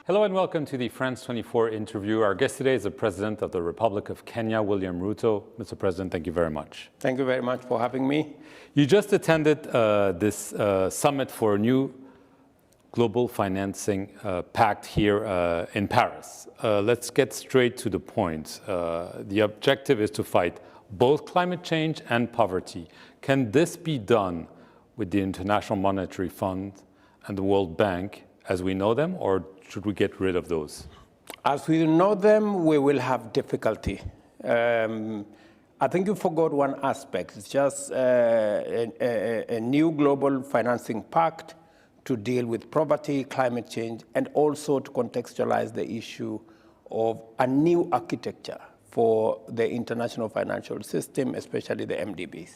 Hello and welcome to the France 24 interview. Our guest today is the President of the Republic of Kenya, William Ruto. Mr. President, thank you very much. Thank you very much for having me. You just attended this summit for a new global financing pact here in Paris. Let's get straight to the point. The objective is to fight both climate change and poverty. Can this be done with the International Monetary Fund and the World Bank as we know them, or should we get rid of those? As we know them, we will have difficulty. I think you forgot one aspect. It's just a new global financing pact to deal with poverty, climate change, and also to contextualize the issue of a new architecture for the international financial system, especially the MDBs.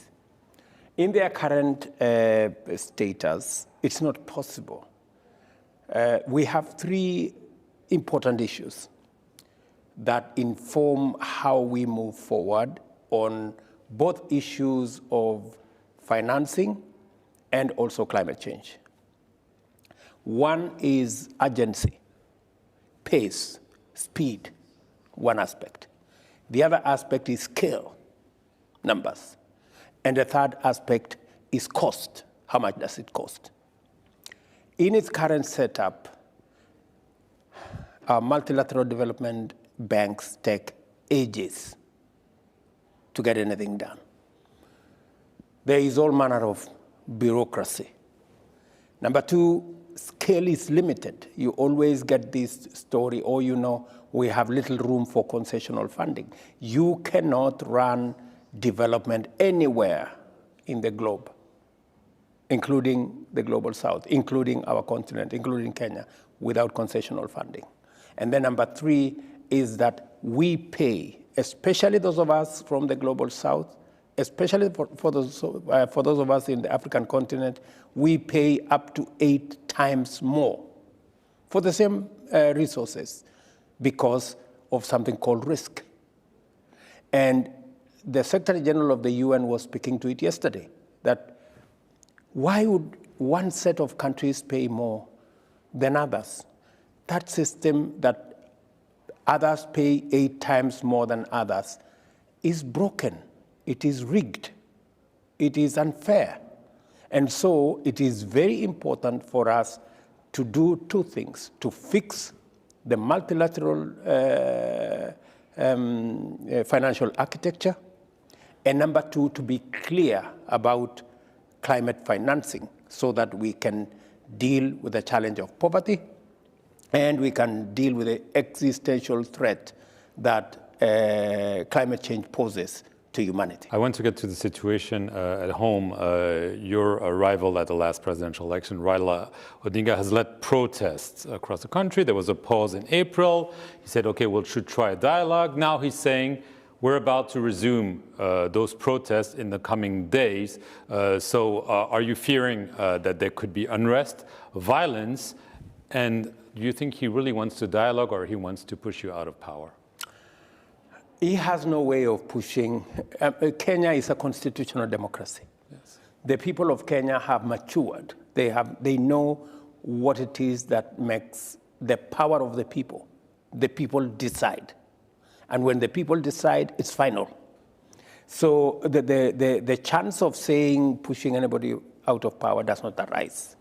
In their current status, it's not possible. We have three important issues that inform how we move forward on both issues of financing and also climate change. One is urgency, pace, speed, one aspect. The other aspect is scale, numbers. And the third aspect is cost. How much does it cost? In its current setup, our multilateral development banks take ages to get anything done. There is all manner of bureaucracy. Number two, scale is limited. You always get this story, or we have little room for concessional funding. You cannot run development anywhere in the globe, including the global south, including our continent, including Kenya, without concessional funding. And then number three is that we pay, especially those of us from the global south, especially for those of us in the African continent, we pay up to 8 times more for the same resources because of something called risk. And the Secretary General of the UN was speaking to it yesterday, that why would one set of countries pay more than others? That system that others pay 8 times more than others is broken. It is rigged. It is unfair. And so it is very important for us to do two things: to fix the multilateral financial architecture, and number two, to be clear about climate financing so that we can deal with the challenge of poverty and we can deal with the existential threat that climate change poses to humanity. I want to get to the situation at home. Your rival at the last presidential election, Raila Odinga, has led protests across the country. There was a pause in April. He said, okay, we should try a dialogue. Now he's saying we're about to resume those protests in the coming days. So are you fearing that there could be unrest, violence, and do you think he really wants to dialogue or he wants to push you out of power? He has no way of pushing. Kenya is a constitutional democracy. Yes. The people of Kenya have matured. They know what it is that makes the power of the people. The people decide. And when the people decide, it's final. So the chance of pushing anybody out of power does not arise.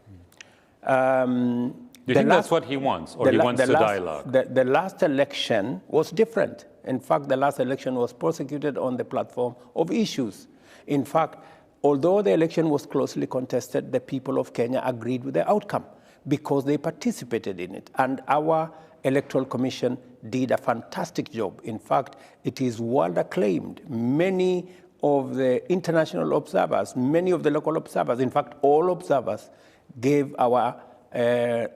Do you think that's what he wants, or he wants to dialogue? The last election was different. In fact, the last election was prosecuted on the platform of issues. In fact, although the election was closely contested, the people of Kenya agreed with the outcome because they participated in it. And our Electoral Commission did a fantastic job. In fact, it is world acclaimed. Many of the international observers, many of the local observers, in fact, all observers gave our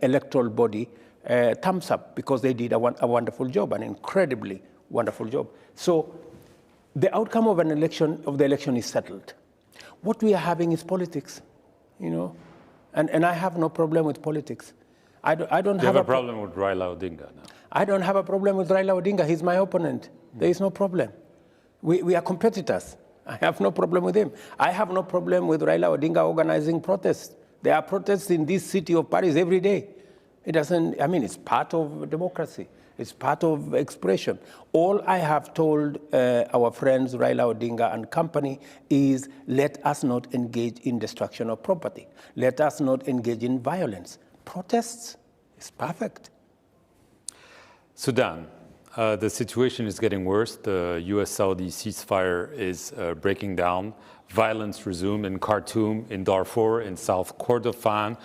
electoral body thumbs up because they did a wonderful job, an incredibly wonderful job. So the outcome of the election is settled. What we are having is politics, and I have no problem with politics. I don't have a problem with Raila Odinga now. I don't have a problem with Raila Odinga. He's my opponent. There is no problem. We are competitors. I have no problem with him. I have no problem with Raila Odinga organizing protests. There are protests in this city of Paris every day. It doesn't, I mean, it's part of democracy. It's part of expression. All I have told our friends Raila Odinga and company is let us not engage in destruction of property. Let us not engage in violence. Protests is perfect. Sudan, the situation is getting worse. The US-Saudi ceasefire is breaking down. Violence resumed in Khartoum, in Darfur, in South Kordofan.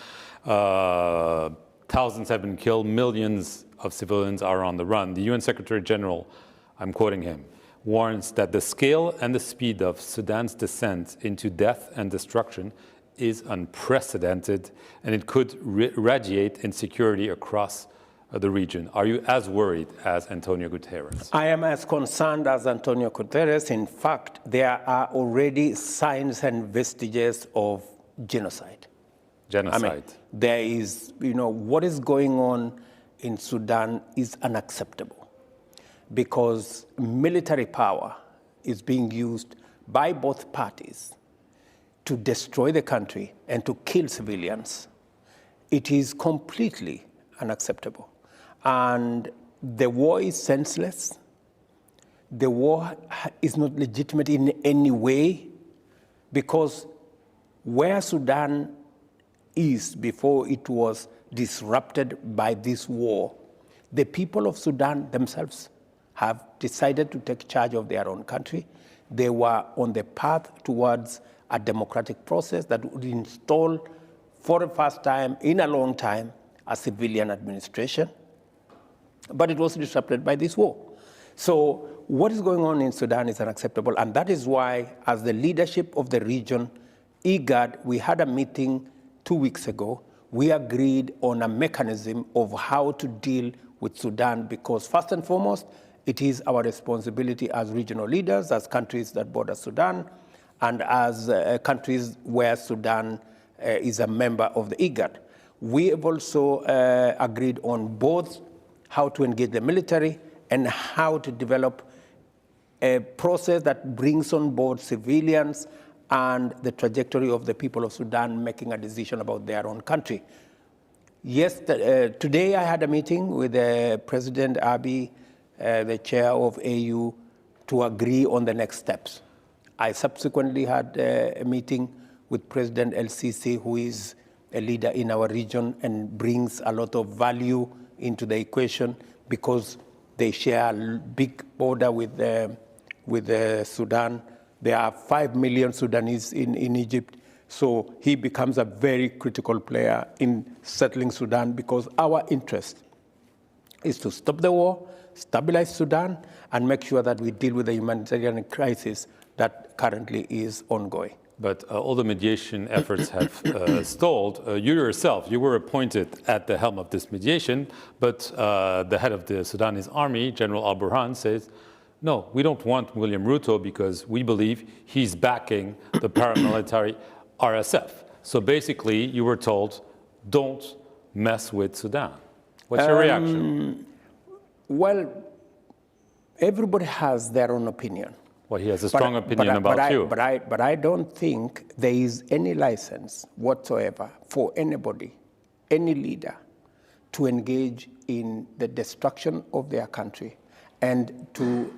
Thousands have been killed. Millions of civilians are on the run. The UN Secretary General, I'm quoting him, warns that the scale and the speed of Sudan's descent into death and destruction is unprecedented, and it could radiate insecurity across the region. Are you as worried as Antonio Guterres? I am as concerned as Antonio Guterres. In fact, there are already signs and vestiges of genocide. Genocide. I mean, there is, what is going on in Sudan is unacceptable because military power is being used by both parties to destroy the country and to kill civilians. It is completely unacceptable. And the war is senseless. The war is not legitimate in any way because where Sudan is before it was disrupted by this war, the people of Sudan themselves have decided to take charge of their own country. They were on the path towards a democratic process that would install, for the first time in a long time, a civilian administration. But it was disrupted by this war. So what is going on in Sudan is unacceptable, and that is why, as the leadership of the region, IGAD, we had a meeting 2 weeks ago. We agreed on a mechanism of how to deal with Sudan because, first and foremost, it is our responsibility as regional leaders, as countries that border Sudan, and as countries where Sudan is a member of the IGAD. We have also agreed on both how to engage the military and how to develop a process that brings on board civilians and the trajectory of the people of Sudan making a decision about their own country. Yes, today I had a meeting with President Abiy, the chair of AU, to agree on the next steps. I subsequently had a meeting with President El-Sisi, who is a leader in our region and brings a lot of value into the equation because they share a big border with Sudan. There are 5 million Sudanese in Egypt. So he becomes a very critical player in settling Sudan because our interest is to stop the war, stabilize Sudan, and make sure that we deal with the humanitarian crisis that currently is ongoing. But all the mediation efforts have stalled. You yourself, you were appointed at the helm of this mediation, but the head of the Sudanese army, General Al-Burhan, says, no, we don't want William Ruto because we believe he's backing the paramilitary RSF. So basically, you were told, don't mess with Sudan. What's your reaction? Well, everybody has their own opinion. Well, he has a strong opinion about you. But I don't think there is any license whatsoever for anybody, any leader, to engage in the destruction of their country and to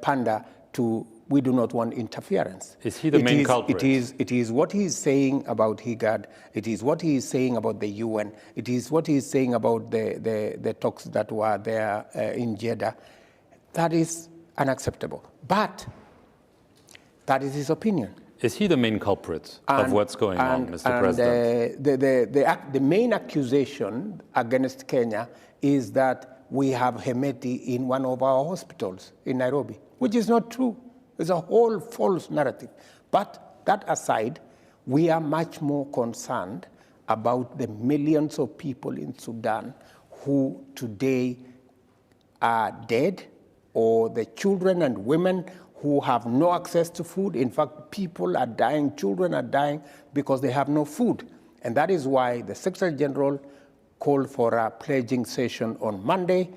pander to, we do not want interference. Is he the main culprit? It is what he is saying about IGAD. It is what he is saying about the UN. It is what he is saying about the talks that were there in Jeddah. That is unacceptable. But that is his opinion. Is he the main culprit of what's going on, Mr. President? The main accusation against Kenya is that we have Hemeti in one of our hospitals in Nairobi, which is not true. It's a whole false narrative. But that aside, we are much more concerned about the millions of people in Sudan who today are dead, or the children and women who have no access to food. In fact, people are dying, children are dying because they have no food. And that is why the Secretary General called for a pledging session on Monday,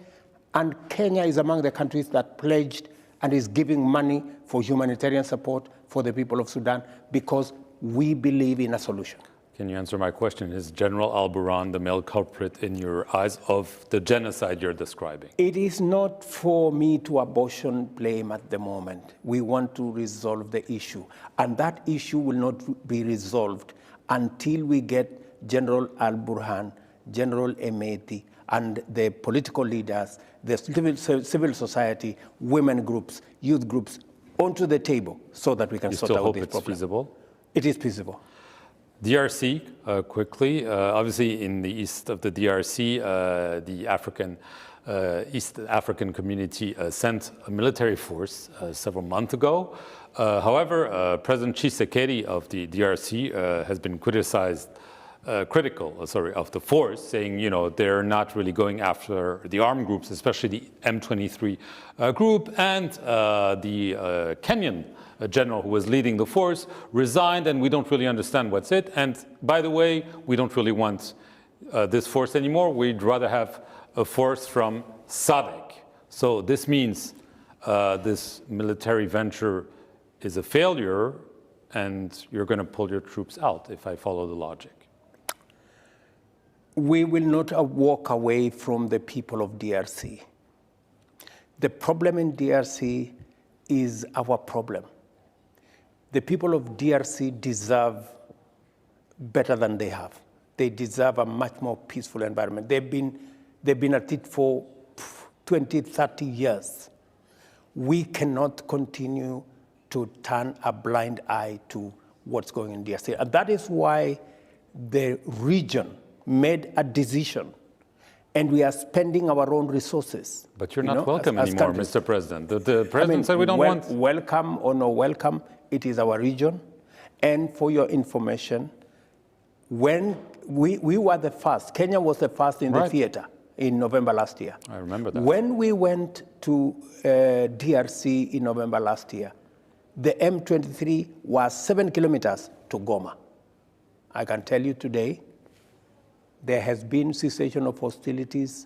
and Kenya is among the countries that pledged and is giving money for humanitarian support for the people of Sudan because we believe in a solution. Can you answer my question? Is General Al-Burhan the male culprit in your eyes of the genocide you're describing? It is not for me to apportion blame at the moment. We want to resolve the issue. And that issue will not be resolved until we get General Al-Burhan, General Emeti, and the political leaders, the civil society, women groups, youth groups, onto the table so that we can sort out this problem. You still hope it's feasible? It is feasible. DRC, quickly. Obviously, in the east of the DRC, the East African community sent a military force several months ago. However, President Tshisekedi of the DRC has been critical of the force, saying, they're not really going after the armed groups, especially the M23 group, and the Kenyan general who was leading the force resigned, and we don't really understand what's it. And by the way, we don't really want this force anymore. We'd rather have a force from SADC. So this means this military venture is a failure, and you're going to pull your troops out, if I follow the logic. We will not walk away from the people of DRC. The problem in DRC is our problem. The people of DRC deserve better than they have. They deserve a much more peaceful environment. They've been at it for 20, 30 years. We cannot continue to turn a blind eye to what's going on in DRC. And that is why the region made a decision, and we are spending our own resources. But you're not welcome anymore, Mr. President. The President said we don't want... Welcome or no welcome, it is our region. And for your information, when we were the first, Kenya was the first in the theater in November last year. I remember that. When we went to DRC in November last year, the M23 was 7 kilometers to Goma. I can tell you today, there has been cessation of hostilities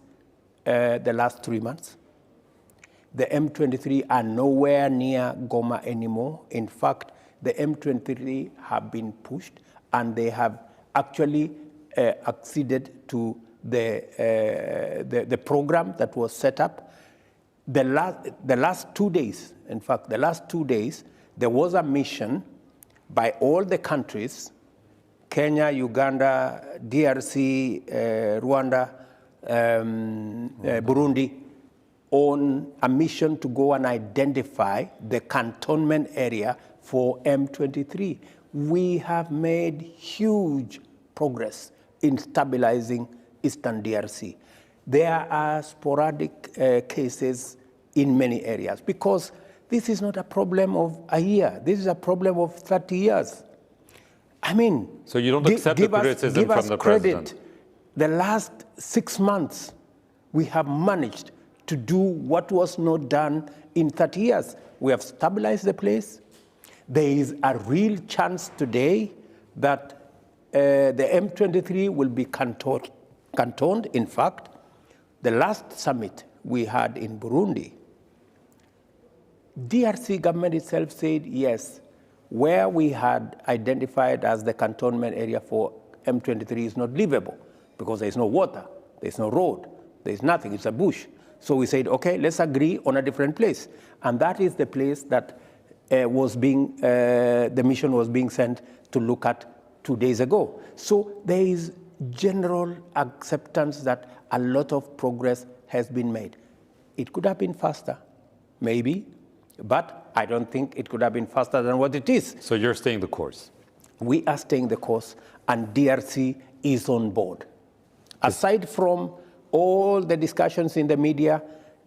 the last 3 months. The M23 are nowhere near Goma anymore. In fact, the M23 have been pushed, and they have actually acceded to the program that was set up. The last 2 days, in fact, there was a mission by all the countries, Kenya, Uganda, DRC, Rwanda, Burundi, on a mission to go and identify the cantonment area for M23. We have made huge progress in stabilizing Eastern DRC. There are sporadic cases in many areas, because this is not a problem of a year. This is a problem of 30 years. I mean, so you don't accept the criticism from the president? The last 6 months, we have managed to do what was not done in 30 years. We have stabilized the place. There is a real chance today that the M23 will be cantoned. In fact, the last summit we had in Burundi, DRC government itself said, yes, where we had identified as the cantonment area for M23 is not livable, because there's no water, there's no road, there's nothing, it's a bush. So we said, okay, let's agree on a different place. And that is the place that the mission was being sent to look at 2 days ago. So there is general acceptance that a lot of progress has been made. It could have been faster, maybe, but I don't think it could have been faster than what it is. So you're staying the course? We are staying the course, and DRC is on board. Aside from all the discussions in the media,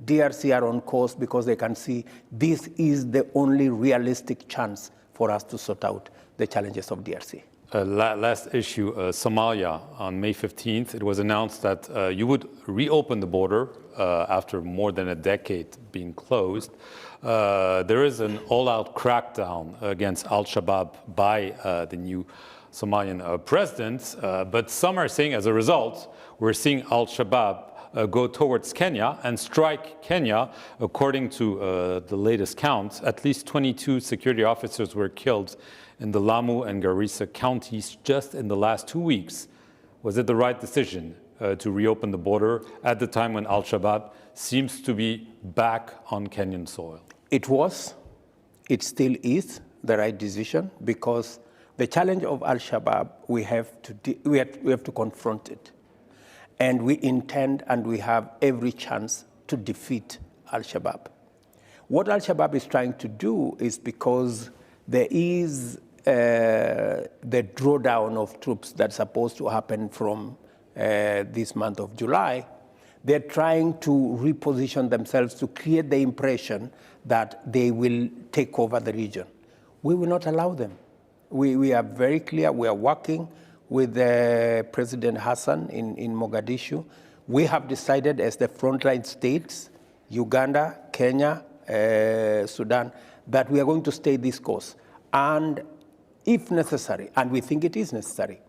DRC are on course because they can see this is the only realistic chance for us to sort out the challenges of DRC. Last issue, Somalia. On May 15th, it was announced that you would reopen the border after more than a decade being closed. There is an all-out crackdown against al-Shabaab by the new Somalian president, but some are saying, as a result, we're seeing al-Shabaab go towards Kenya and strike Kenya. According to the latest count, at least 22 security officers were killed in the Lamu and Garissa counties just in the last 2 weeks. Was it the right decision to reopen the border at the time when Al-Shabaab seems to be back on Kenyan soil? It was, it still is the right decision, because the challenge of Al-Shabaab, we have to confront it. And we intend and we have every chance to defeat Al-Shabaab. What Al-Shabaab is trying to do is, because there is the drawdown of troops that's supposed to happen from this month of July, they're trying to reposition themselves to create the impression that they will take over the region. We will not allow them. We are very clear. We are working with President Hassan in Mogadishu. We have decided as the frontline states, Uganda, Kenya, Sudan, that we are going to stay this course. And if necessary, and we think it is necessary,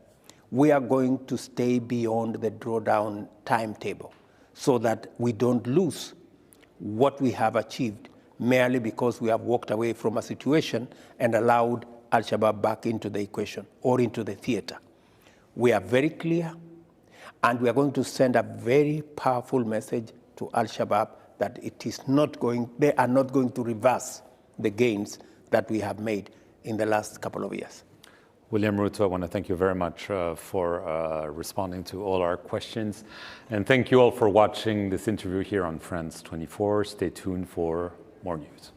we are going to stay beyond the drawdown timetable so that we don't lose what we have achieved merely because we have walked away from a situation and allowed Al-Shabaab back into the equation or into the theater. We are very clear, and we are going to send a very powerful message to Al-Shabaab that they are not going to reverse the gains that we have made in the last couple of years. William Ruto, I want to thank you very much for responding to all our questions. And thank you all for watching this interview here on France 24. Stay tuned for more news.